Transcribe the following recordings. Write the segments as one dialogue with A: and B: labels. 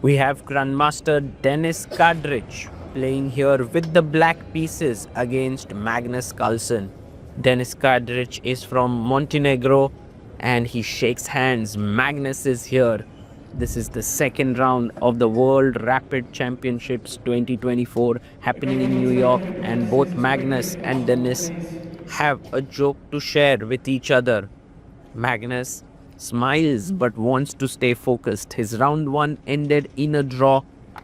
A: We have Grandmaster Denis Kadric playing here with the black pieces against Magnus Carlsen. Denis Kadric is from Montenegro and he shakes hands. Magnus is here. This is the second round of the World Rapid Championships 2024 happening in New York, and both Magnus and Denis have a joke to share with each other. Magnus smiles but wants to stay focused. His round 1 ended in a draw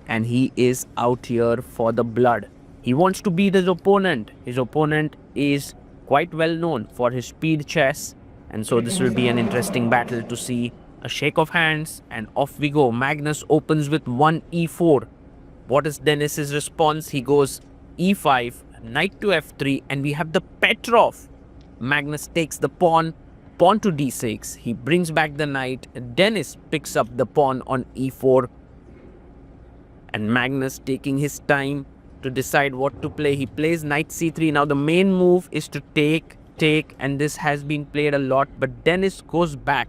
A: and he is out here for the blood. He wants to beat his opponent. His opponent is quite well known for his speed chess, and so this will be an interesting battle to see. A shake of hands and off we go. Magnus opens with 1 e4. What is Denis's response? He goes e5, knight to f3, and we have the Petrov. Magnus takes the pawn to d6. He brings back the knight. Denis picks up the pawn on e4, and Magnus taking his time to decide what to play. He plays knight c3. Now the main move is to take, and this has been played a lot, but Denis goes back.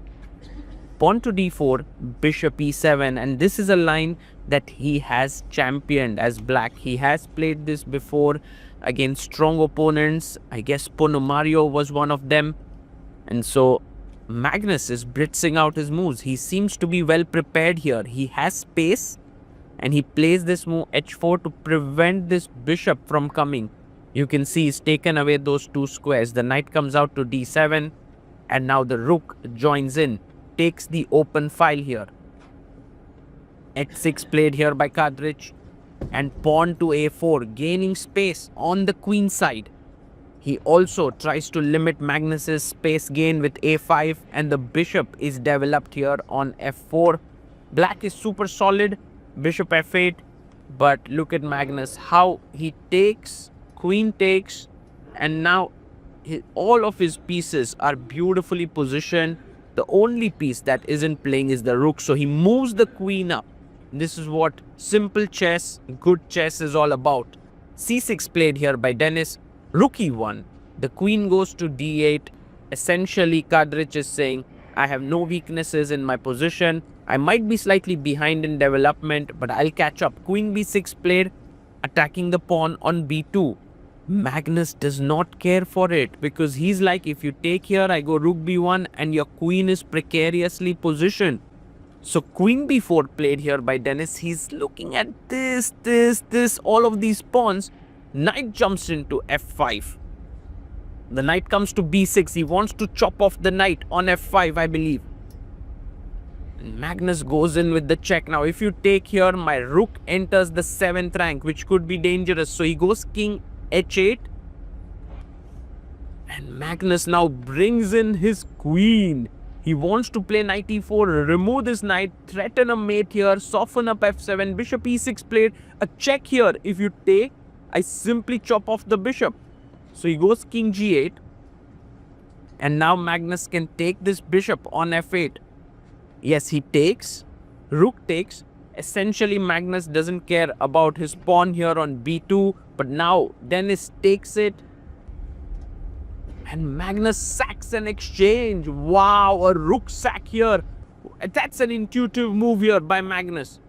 A: Pawn to d4, bishop e7, and this is a line that he has championed as black. He has played this before against strong opponents. I guess Ponomario was one of them. And so Magnus is blitzing out his moves. He seems to be well prepared here. He has space and he plays this move h4 to prevent this bishop from coming. You can see he's taken away those 2 squares. The knight comes out to d7 and now the rook joins in, takes the open file here. h6 played here by Kadric, and pawn to a4, gaining space on the queen side. He also tries to limit Magnus's space gain with a5, and the bishop is developed here on f4. Black is super solid, bishop f8, but look at Magnus, how he takes, queen takes, and now all of his pieces are beautifully positioned. The only piece that isn't playing is the rook, so he moves the queen up. This is what simple chess, good chess is all about. c6 played here by Denis. Rook e1. The queen goes to d8. Essentially, Kadric is saying, I have no weaknesses in my position. I might be slightly behind in development, but I'll catch up. Queen b6 played, attacking the pawn on b2. Magnus does not care for it because he's like, if you take here, I go rook b1 and your queen is precariously positioned. So queen b4 played here by Denis. He's looking at this, all of these pawns. Knight jumps into f5. The knight comes to b6. He wants to chop off the knight on f5, I believe. And Magnus goes in with the check. Now, if you take here, my rook enters the 7th rank, which could be dangerous. So he goes king h8. And Magnus now brings in his queen. He wants to play knight e4, remove this knight, threaten a mate here, soften up f7, bishop e6 played. A check here. If you take, I simply chop off the bishop. So he goes king g8. And now Magnus can take this bishop on f8. Yes, he takes. Rook takes. Essentially, Magnus doesn't care about his pawn here on b2. But now Denis takes it. And Magnus sacks an exchange. Wow, a rook sack here. That's an intuitive move here by Magnus.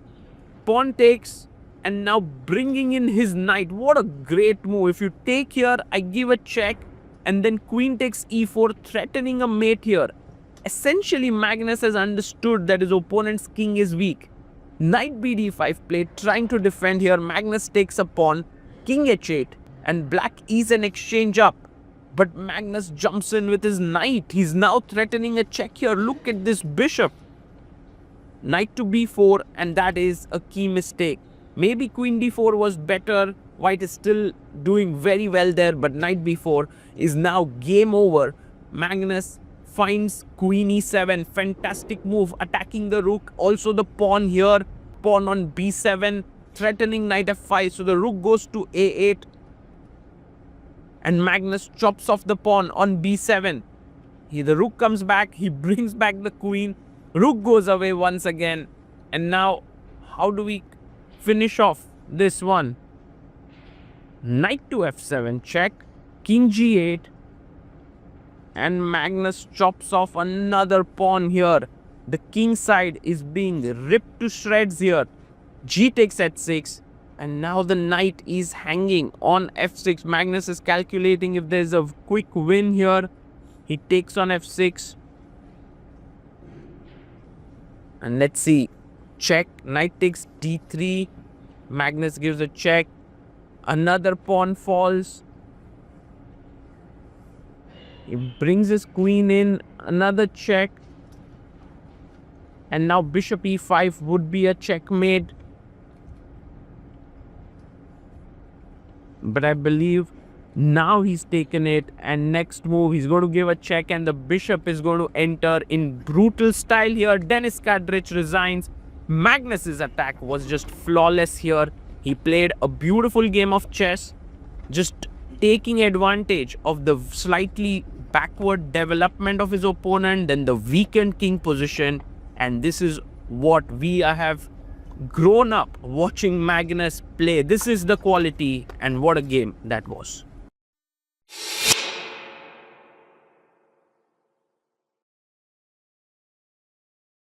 A: Pawn takes. And now bringing in his knight. What a great move. If you take here, I give a check. And then queen takes e4, threatening a mate here. Essentially, Magnus has understood that his opponent's king is weak. Knight bd5 played, trying to defend here. Magnus takes a pawn. King h8. And black is an exchange up. But Magnus jumps in with his knight. He's now threatening a check here. Look at this bishop. Knight to b4, and that is a key mistake. Maybe queen d4 was better. White is still doing very well there, but knight b4 is now game over. Magnus finds queen e7. Fantastic move, attacking the rook. Also the pawn here. Pawn on b7, threatening knight f5. So the rook goes to a8. And Magnus chops off the pawn on b7. The rook comes back. He brings back the queen. Rook goes away once again. And now, how do we finish off this one? Knight to f7 check. King g8. And Magnus chops off another pawn here. The king side is being ripped to shreds here. G takes h6, and now the knight is hanging on f6. Magnus is calculating if there's a quick win here. He takes on f6. And let's see. Check. Knight takes d3. Magnus gives a check. Another pawn falls. He brings his queen in. Another check. And now bishop e5 would be a checkmate. But I believe now he's taken it, and next move he's going to give a check, and the bishop is going to enter in brutal style here. Denis Kadric resigns. Magnus's attack was just flawless here. He played a beautiful game of chess, just taking advantage of the slightly backward development of his opponent, then the weakened king position, and this is what we have grown up watching Magnus play. This is the quality, and what a game that was.